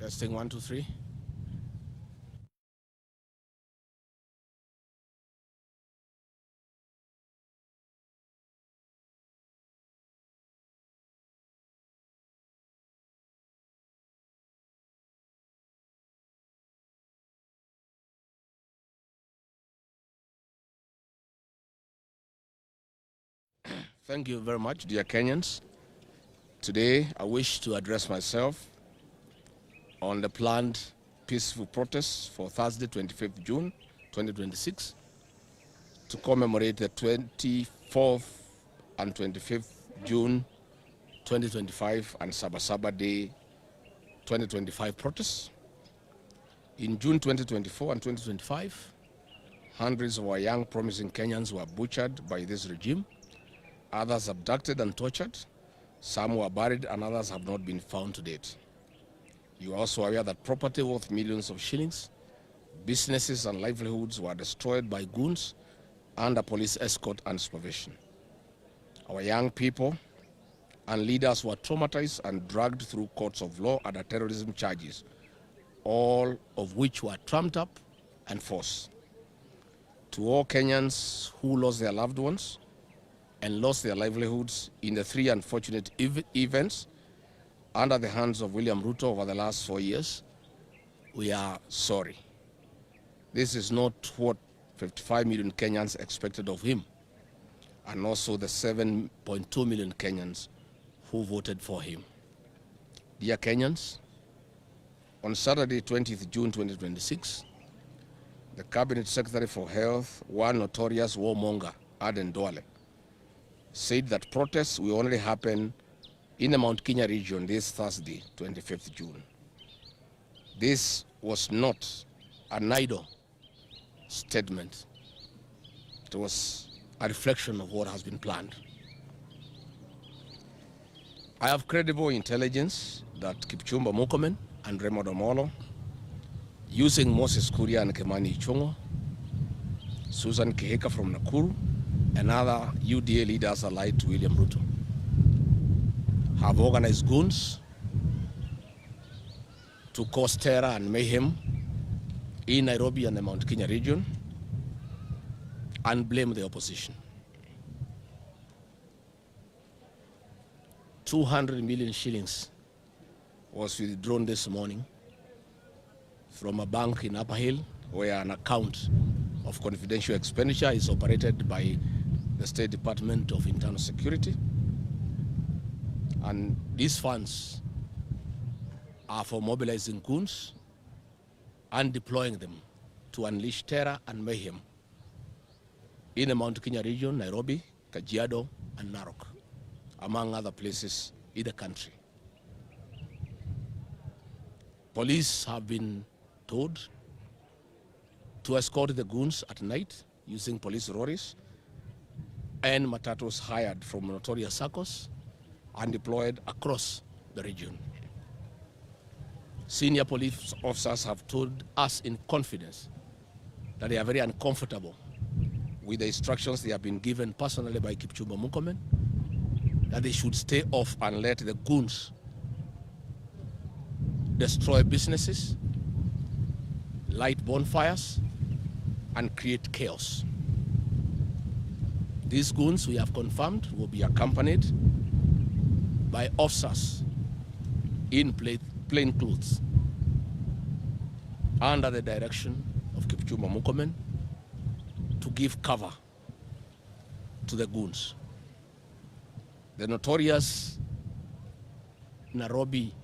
Testing 1, 2, 3. Thank you very much, dear Kenyans. Today, I wish to address myself on the planned peaceful protests for Thursday, 25th June 2026, to commemorate the 24th and 25th June 2025 and Sabasaba Day 2025 protests. In June 2024 and 2025, hundreds of our young promising Kenyans were butchered by this regime, others abducted and tortured, some were buried and others have not been found to date. You are also aware that property worth millions of shillings, businesses and livelihoods were destroyed by goons under police escort and supervision. Our young people and leaders were traumatized and dragged through courts of law under terrorism charges, all of which were trumped up and forced. To all Kenyans who lost their loved ones and lost their livelihoods in the three unfortunate events under the hands of William Ruto over the last 4 years, we are sorry. This is not what 55 million Kenyans expected of him, and also the 7.2 million Kenyans who voted for him. Dear Kenyans, on Saturday, 20th June 2026, the Cabinet Secretary for Health, one notorious warmonger, Aden Duale, said that protests will only happen in the Mount Kenya region this Thursday, 25th June. This was not an idle statement. It was a reflection of what has been planned. I have credible intelligence that Kipchumba Murkomen and Raymond Omolo, using Moses Kuria and Kimani Ichung'wa, Susan Kihika from Nakuru, and other UDA leaders allied to William Ruto, have organized goons to cause terror and mayhem in Nairobi and the Mount Kenya region and blame the opposition. 200 million shillings was withdrawn this morning from a bank in Upper Hill, where an account of confidential expenditure is operated by the State Department of Internal Security. And these funds are for mobilizing goons and deploying them to unleash terror and mayhem in the Mount Kenya region, Nairobi, Kajiado, and Narok, among other places in the country. Police have been told to escort the goons at night using police lorries and matatus hired from notorious circles and deployed across the region. Senior police officers have told us in confidence that they are very uncomfortable with the instructions they have been given personally by Kipchumba Murkomen, that they should stay off and let the goons destroy businesses, light bonfires, and create chaos. These goons, we have confirmed, will be accompanied by officers in plain clothes under the direction of Kipchumba Murkomen to give cover to the goons. The notorious Nairobi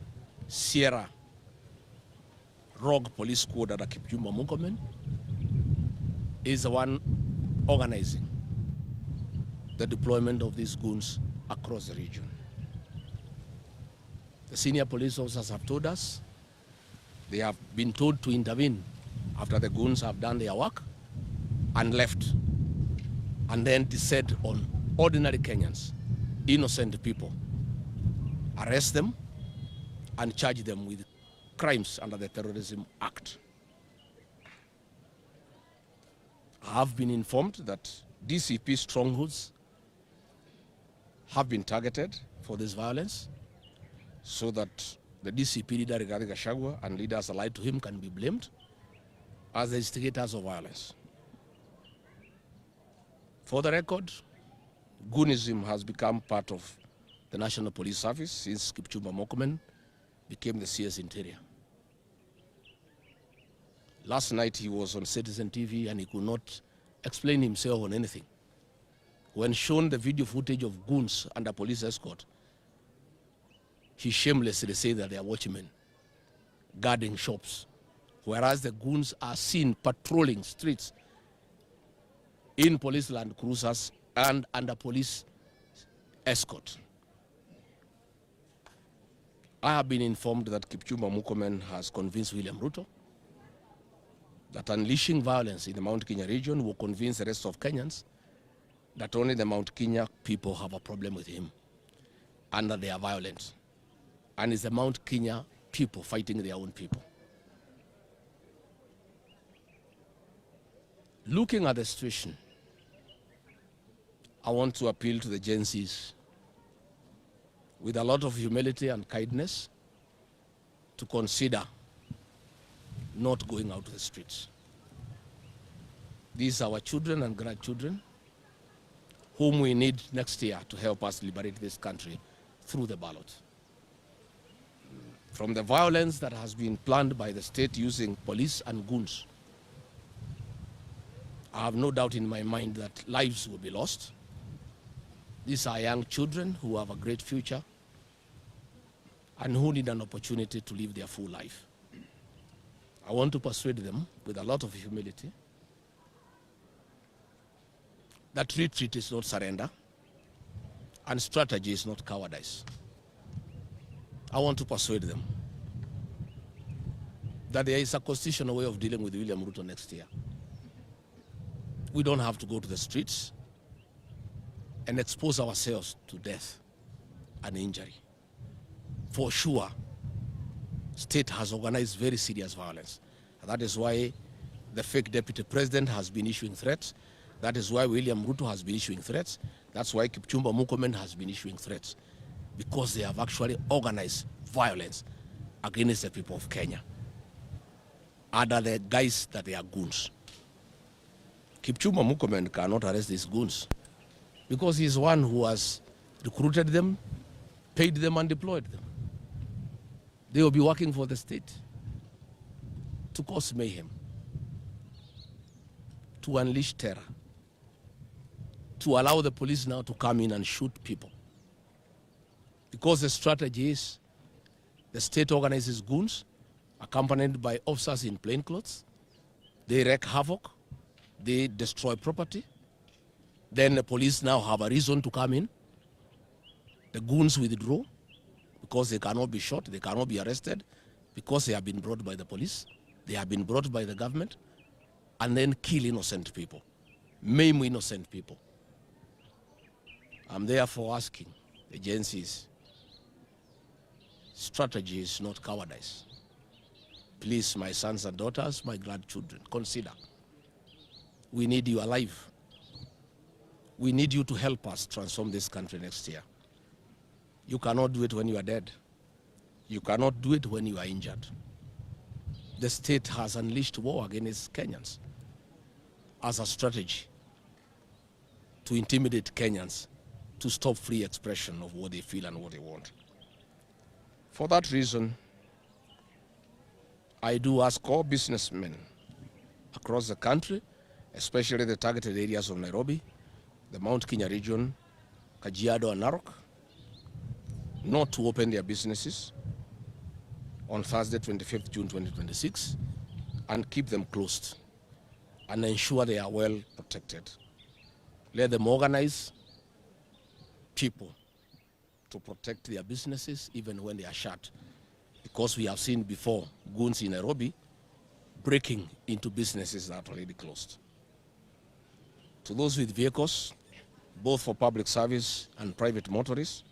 Sierra rogue police squad under Kipchumba Murkomen is the one organizing the deployment of these goons across the region. The senior police officers have told us they have been told to intervene after the goons have done their work and left, and then descend on ordinary Kenyans, innocent people, arrest them and charge them with crimes under the Terrorism Act. I have been informed that DCP strongholds have been targeted for this violence, so that the DCP leader Rigathi Gachagua and leaders allied to him can be blamed as the instigators of violence. For the record, Goonism has become part of the National Police Service since Kipchumba Murkomen became the CS Interior. Last night he was on Citizen TV and he could not explain himself on anything. When shown the video footage of goons under police escort, he shamelessly said that they are watchmen guarding shops, whereas the goons are seen patrolling streets in police land cruisers and under police escort. I have been informed that Kipchumba Murkomen has convinced William Ruto that unleashing violence in the Mount Kenya region will convince the rest of Kenyans that only the Mount Kenya people have a problem with him and that they are violent. And it's the Mount Kenya people fighting their own people. Looking at the situation, I want to appeal to the Gen Zs with a lot of humility and kindness to consider not going out to the streets. These are our children and grandchildren whom we need next year to help us liberate this country through the ballot. From the violence that has been planned by the state using police and goons, I have no doubt in my mind that lives will be lost. These are young children who have a great future and who need an opportunity to live their full life. I want to persuade them with a lot of humility that retreat is not surrender and strategy is not cowardice. I want to persuade them that there is a constitutional way of dealing with William Ruto next year. We don't have to go to the streets and expose ourselves to death and injury. For sure, state has organized very serious violence. That is why the fake deputy president has been issuing threats. That is why William Ruto has been issuing threats. That's why Kipchumba Murkomen has been issuing threats, because they have actually organized violence against the people of Kenya under the guise that they are goons. Kipchumba Murkomen cannot arrest these goons because he is one who has recruited them, paid them, and deployed them. They will be working for the state to cause mayhem, to unleash terror, to allow the police now to come in and shoot people. Because the strategy is the state organizes goons accompanied by officers in plainclothes. They wreak havoc, they destroy property. Then the police now have a reason to come in. The goons withdraw because they cannot be shot, they cannot be arrested, because they have been brought by the police, they have been brought by the government, and then kill innocent people, maim innocent people. I'm therefore asking the agencies, strategy is not cowardice. Please, my sons and daughters, my grandchildren, consider. We need you alive. We need you to help us transform this country next year. You cannot do it when you are dead. You cannot do it when you are injured. The state has unleashed war against Kenyans as a strategy to intimidate Kenyans, to stop free expression of what they feel and what they want. For that reason, I do ask all businessmen across the country, especially the targeted areas of Nairobi, the Mount Kenya region, Kajiado and Narok, not to open their businesses on Thursday, 25th June 2026, and keep them closed and ensure they are well protected. Let them organize people to protect their businesses even when they are shut, because we have seen before goons in Nairobi breaking into businesses that are already closed. To those with vehicles, both for public service and private motorists,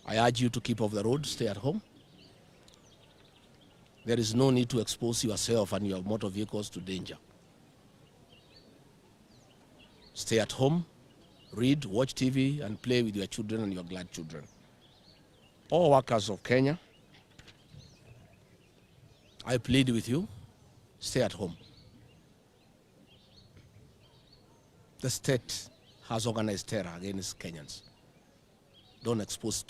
I urge you to keep off the road, stay at home. There is no need to expose yourself and your motor vehicles to danger. Stay at home, read, watch TV, and play with your children and your grandchildren. All workers of Kenya, I plead with you, stay at home. The state has organized terror against Kenyans. Don't expose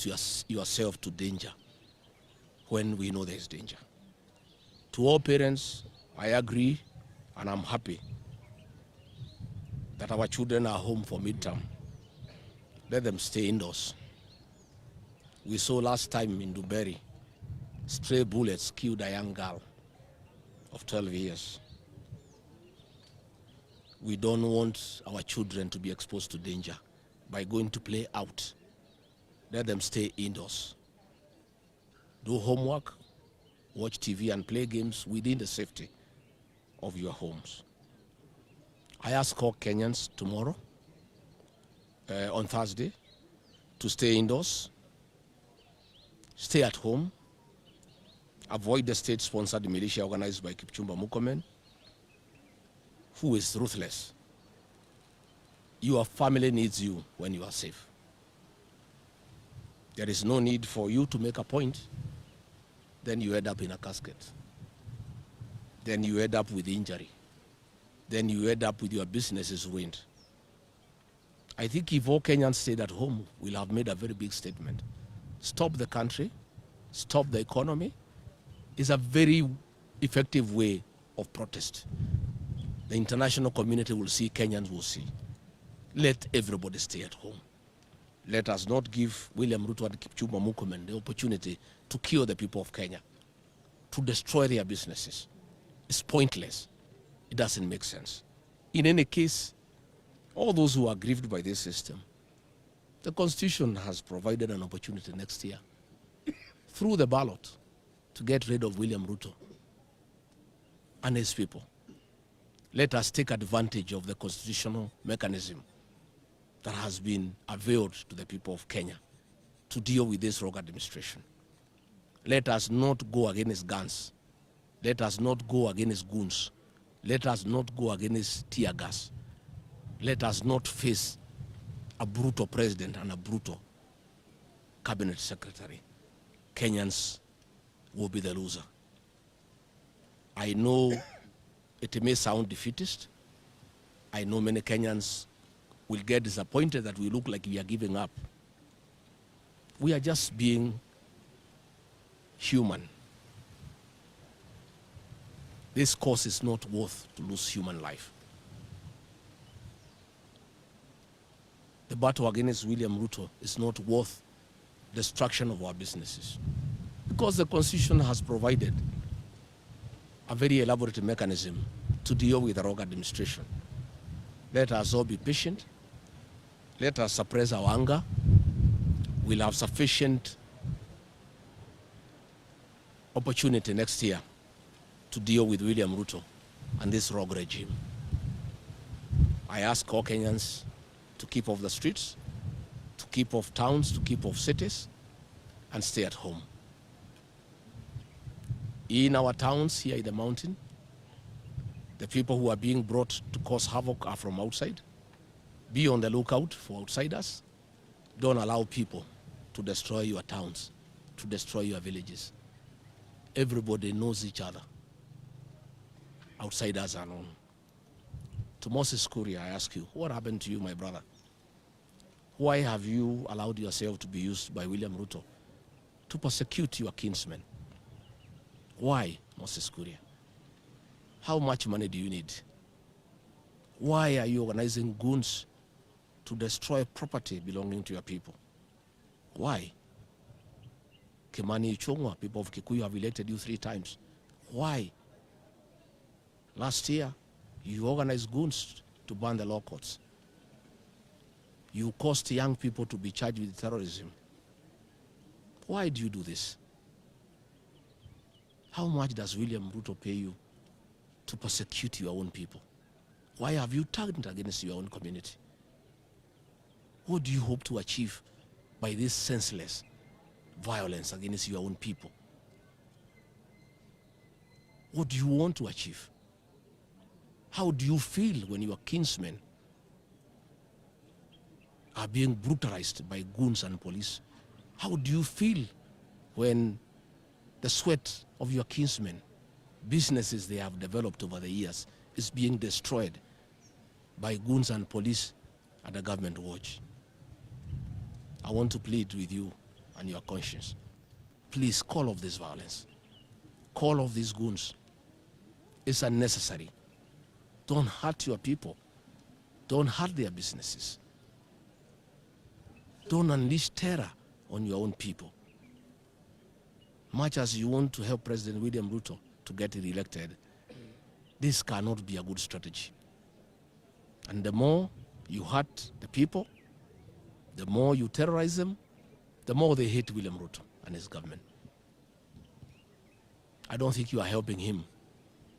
yourself to danger when we know there is danger. To all parents, I agree, and I'm happy that our children are home for midterm. Let them stay indoors. We saw last time in Duberry, stray bullets killed a young girl of 12 years. We don't want our children to be exposed to danger by going to play out. Let them stay indoors. Do homework, watch TV and play games within the safety of your homes. I ask all Kenyans tomorrow, on Thursday, to stay indoors, stay at home, avoid the state-sponsored militia organized by Kipchumba Murkomen, who is ruthless. Your family needs you when you are safe. There is no need for you to make a point, then you end up in a casket. Then you end up with injury. Then you end up with your businesses ruined. I think if all Kenyans stayed at home, we'll have made a very big statement. Stop the country, stop the economy. It's a very effective way of protest. The international community will see, Kenyans will see. Let everybody stay at home. Let us not give William Ruto and Kipchumba Murkomen the opportunity to kill the people of Kenya, to destroy their businesses. It's pointless. It doesn't make sense. In any case, all those who are aggrieved by this system, the Constitution has provided an opportunity next year through the ballot to get rid of William Ruto and his people. Let us take advantage of the constitutional mechanism that has been availed to the people of Kenya to deal with this rogue administration. Let us not go against guns. Let us not go against goons. Let us not go against tear gas. Let us not face a brutal president and a brutal cabinet secretary. Kenyans will be the loser. I know it may sound defeatist. I know many Kenyans will get disappointed that we look like we are giving up. We are just being human. This cause is not worth to lose human life. The battle against William Ruto is not worth destruction of our businesses, because the Constitution has provided a very elaborate mechanism to deal with the rogue administration. Let us all be patient. Let us suppress our anger. We'll have sufficient opportunity next year to deal with William Ruto and this rogue regime. I ask all Kenyans to keep off the streets, to keep off towns, to keep off cities, and stay at home. In our towns here in the mountain, the people who are being brought to cause havoc are from outside. Be on the lookout for outsiders. Don't allow people to destroy your towns, to destroy your villages. Everybody knows each other. Outsiders are known. To Moses Kuria, I ask you, what happened to you, my brother? Why have you allowed yourself to be used by William Ruto to persecute your kinsmen? Why, Moses Kuria? How much money do you need? Why are you organizing goons to destroy property belonging to your people? Why? Kimani Ichung'wa, people of Kikuyu have elected you 3 times. Why? Last year, you organized goons to burn the law courts. You caused young people to be charged with terrorism. Why do you do this? How much does William Ruto pay you to persecute your own people? Why have you turned against your own community? What do you hope to achieve by this senseless violence against your own people? What do you want to achieve? How do you feel when your kinsmen are being brutalized by goons and police? How do you feel when the sweat of your kinsmen businesses they have developed over the years is being destroyed by goons and police at the government watch. I want to plead with you and your conscience. Please call off this violence. Call off these goons. It's unnecessary. Don't hurt your people. Don't hurt their businesses. Don't unleash terror on your own people. Much as you want to help President William Ruto to get re-elected, this cannot be a good strategy. And the more you hurt the people, the more you terrorize them, the more they hate William Ruto and his government. I don't think you are helping him.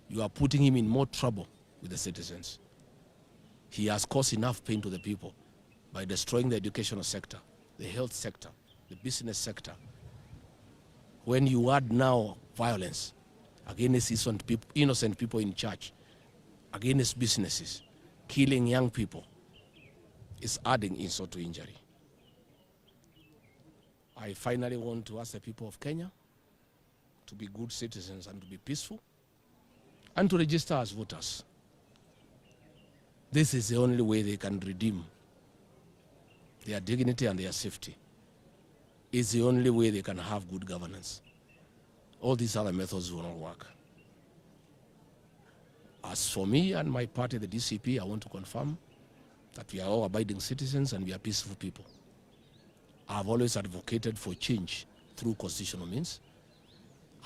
You are putting him in more trouble with the citizens. He has caused enough pain to the people by destroying the educational sector, the health sector, the business sector. When you add now violence against innocent people in church, against businesses, killing young people, is adding insult to injury. I finally want to ask the people of Kenya to be good citizens and to be peaceful and to register as voters. This is the only way they can redeem their dignity and their safety. It's the only way they can have good governance. All these other methods will not work. As for me and my party, the DCP, I want to confirm that we are all abiding citizens and we are peaceful people. I've always advocated for change through constitutional means,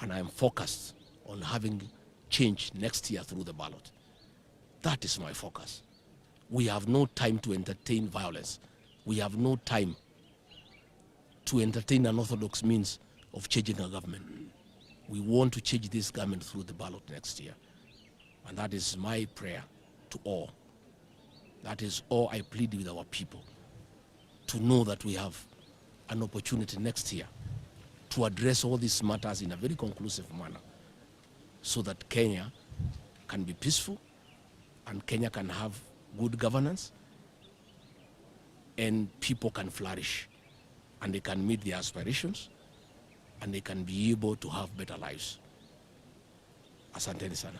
and I am focused on having change next year through the ballot. That is my focus. We have no time to entertain violence. We have no time to entertain unorthodox means of changing a government. We want to change this government through the ballot next year. And that is my prayer to all. That is all I plead with our people, to know that we have an opportunity next year to address all these matters in a very conclusive manner so that Kenya can be peaceful and Kenya can have good governance and people can flourish and they can meet their aspirations and they can be able to have better lives. Asanteni sana.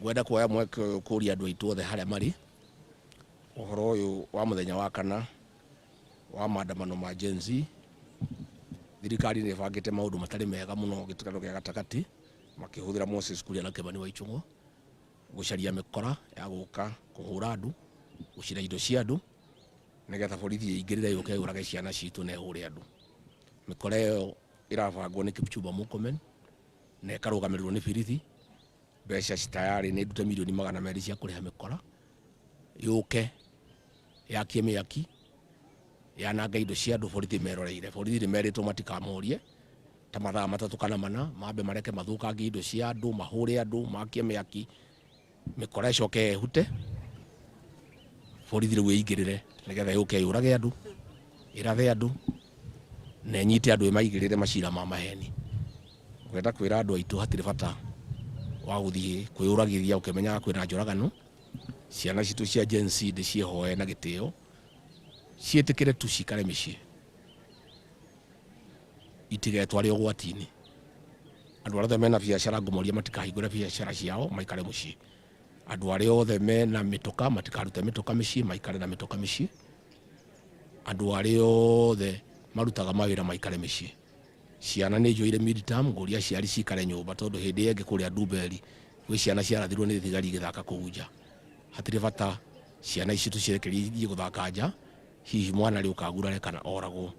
Gwenda kuoya mweke kuria andu aitu othe haria mari uhoro uyu wa muthenya wa kana wa maandamano ma Gen Z. Thirikari ni bangite maundu matari mega muno gitukano gia gatagati makihuthira Moses Kuria na Kimani wa Ichung'wa gucaria mikora ya guka kuhura andu gucira indo cia andu nigetha borithi ingirire yuke urage ciana citu na ihure andu. Mikora iyo irabangwo ni Kipchumba Murkomen na ikarugamirwo ni borithi. Mbeca citayari ni ndute milioni 200 cia kuriha mikora yuke yakie mĩaki yananga indo cia andu. Borithi meroreire, borithi meritwo matikamorie ta mathaa 3 kana 4 mambe mareke mathukangie indo cia andu, mahure andu, makie mĩaki, mikora icoke ehute. Borithi riu ingirire nigetha yuke yurage andu, irathe andu na inyite andu imaigirire macira ma maheni. Gwenda kwira andu aitu hatire bata wa guthie kwiyuragithia ukimenya kwina njoragano. Ciana citu cia Gen Z ndiciehoe na gitio, cietikire tu cikare micii itigetware ugwati-ini. Andu aria mena biacara ngumoria matikahingure biacara ciao maikare mucii. Andu aria othe mena mitoka matikarute mitoka micii maikare na mitoka micii. Andu aria othe marutaga mawira maikare micii. Ciana ni njoire midterm nguria ciari cikare nyumba tondu hindi yengi kuria Ndumberi gwi ciana ciarathirwo ni thigari igithaka kuhunja. Hatire bata ciana ici tucirekerie guthaka nja, hihi mwana ri ukagurare kana oragwo.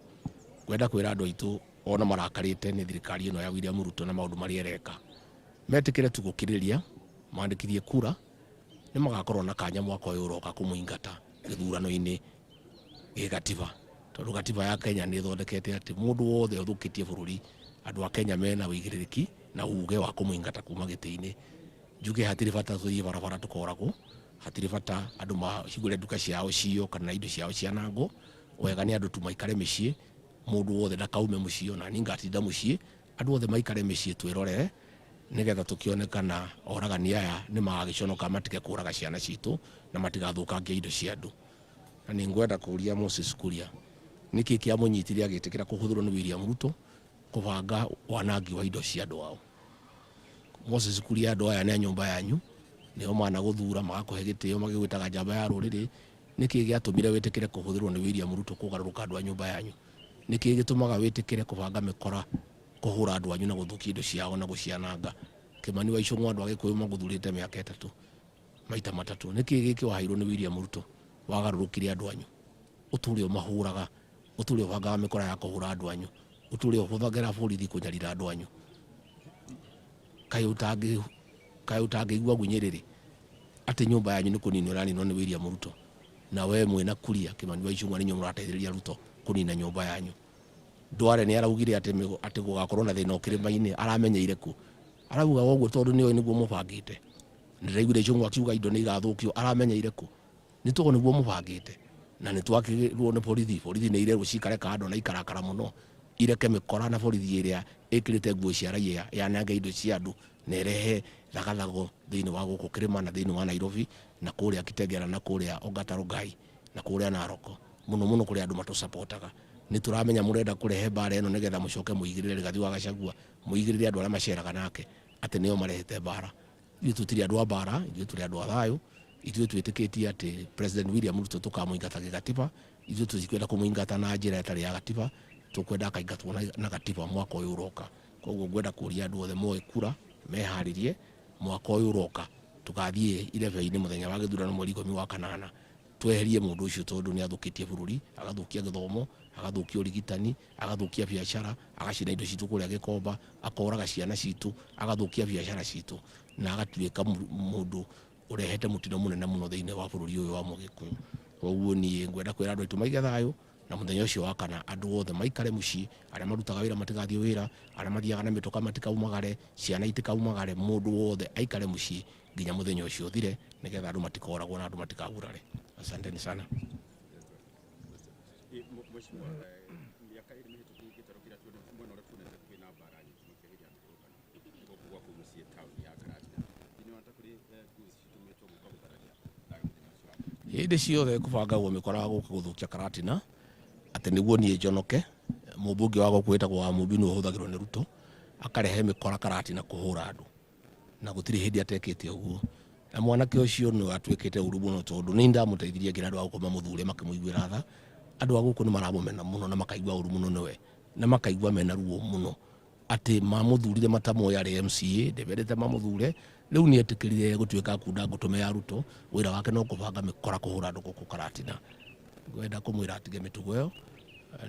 Gwenda kwira andu aitu ona marakarite ni thirikari ino ya William Ruto na maundu mari ereka metikire tu gukiriria mandikithie kura ni magakorwo na kanya mwaka uyu uroka kumuingata githurano-ini gigatiba. Tondu gatiba ya Kenya ni thondekete ati mundu wothe uthukitie bururi andu a Kenya mena wigiririki na uge wa kumuingata kuma giti-ini. Njuge hatire bata tuthie barabara tukoragwo, hatire bata andu mahingure nduka ciao cio kana indo ciao cianangwo. Wega ni andu tu maikare micii, mundu wothe ndakaume mucii ona ningatinda mucii, andu othe maikare micii twirorere nigetha tukionekana oragania aya ni magagiconoka matike kuraga ciana citu na matigathukangia indo cia andu. Na ningwenda kuria Moses Kuria niki kia munyitire agitikira kuhuthirwo ni William Ruto kubanga wanangi wa indo cia andu ao. Moses Kuria, andu aya ni nyumba yanyu, nio mana guthura magakuhe gitio magigwitaga njamba ya ruriri. Niki giatumire witikire kuhuthirwo ni William Ruto kugaruruka andu a nyumba yanyu? Niki gitumaga witikire kubanga mikora kuhura andu anyu na guthukia indo ciao na guciananga? Kimani wa Icũng'wa andu agikuyu maguthurite miaka 3 maita 3. Niki giki wahairwo ni William Ruto wagarurukire andu anyu? Uturio mahuraga, uturio bangaga mikora ya kuhura andu anyu, uturio huthagira borithi kunyarira andu anyu. Kai utangigua gunyiriri ati nyumba yanyu ni kuninwo raninwo ni William Ruto, na we mwina Kuria Kimani wa Icũng'wa ni nyumba rateithĩrĩria Ruto kunina nyumba yanyu? Ndware ni araugire ati gugakorwo na thina ukirima-ini, aramenyeire ku? Arauga woguo tondu niyo niguo mubangite. Ndiraiguire Icũng'wa akiuga indo ni igathukio, aramenyeire ku? Ni tugo niguo mubangite na ni twakirwo ni borithi ni ire gucikare kando na ikarakara muno ireke mikora na borithi iria ikirite nguo cia raia yanange indo cia andu na irehe thagathago thiini wa guku kirima na thiini wa Nairobi na kuria Kitengela na kuria Ongata Rongai na kuria Naroko, muno kuria andu matusapotaga. Ni turamenya murenda kurehe bara eno nigetha mucoke muigirire Rigathi wa Gachagua, muigirire andu aria maceraga nake ati nio marehete bara. Ithuĩ tutiri andu a bara, ithuĩ turi andu a thayu. Ithuĩ twitikitie ati President William Ruto tukamuingata gatiba. Ithuĩ tutikwenda kumuingata na njira itari ya gatiba, tukwenda akaingatwo na gatiba mwaka uyu uroka. Koguo ngwenda kuria andu othe moe kura meharirie mwaka uyu uroka tugathie irebe-ini muthenya wa githurano mweri 10 wa kanana, tweherie mundu ucio tondu ni athukitie bururi, agathukia githomo, agathukia urigitani, agathukia biashara, agacina indo citu kuria Gikomba, akoraga ciana citu, agathukia biashara citu na agatuika mundu urehete mutino munene muno thiini wa bururi uyu wa Mugikuyu. Koguo ni ngwenda kwira andu aitu maige thayu na muthenya ucio wa kana andu othe maikare mucii, aria marutaga wira matigathie wira, aria mathiaga na mitoka matikaumagare, ciana itikaumagare, mundu wothe aikare mucii nginya muthenya ucio thire nigetha andu matikoragwo na andu matikagurare. Asanteni sana. Hindi ciothe kubangagwo mikora guku guthukia Karatina ati niguo nie njonoke, mubunge wa gukwitagwo wa Mumbi no huthagirwo ni Ruto akarehe mikora Karatina kuhura andu na gutiri hindi atekete uguo. Na mwanake ucio no atwikite uru muno tondu ni ndamuteithirie ngira andu agukoma muthure makimuiguira tha. Andu aguku ni maramumena muno na makaigua uru muno niwe na makaigua mena ruo muno ati mamuthurire matamoya ri MCA ndeberete mamuthure. Riu ni etikirire gutwika kunda ngutume ya Ruto, wira wake no kubanga mikora kuhura andu guku Karatina. Ngwenda kumwira atige mitugo yo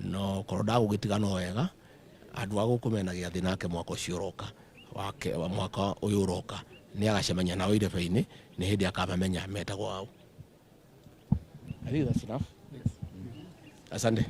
no koroda gugitiga no wega andu aguku mena giathi nake mwaka ucio uroka wake wa mwaka uyu uroka ni agacemania nao irebe-ini ni hindi akamamenya metagwo au. I think that's enough. Asante.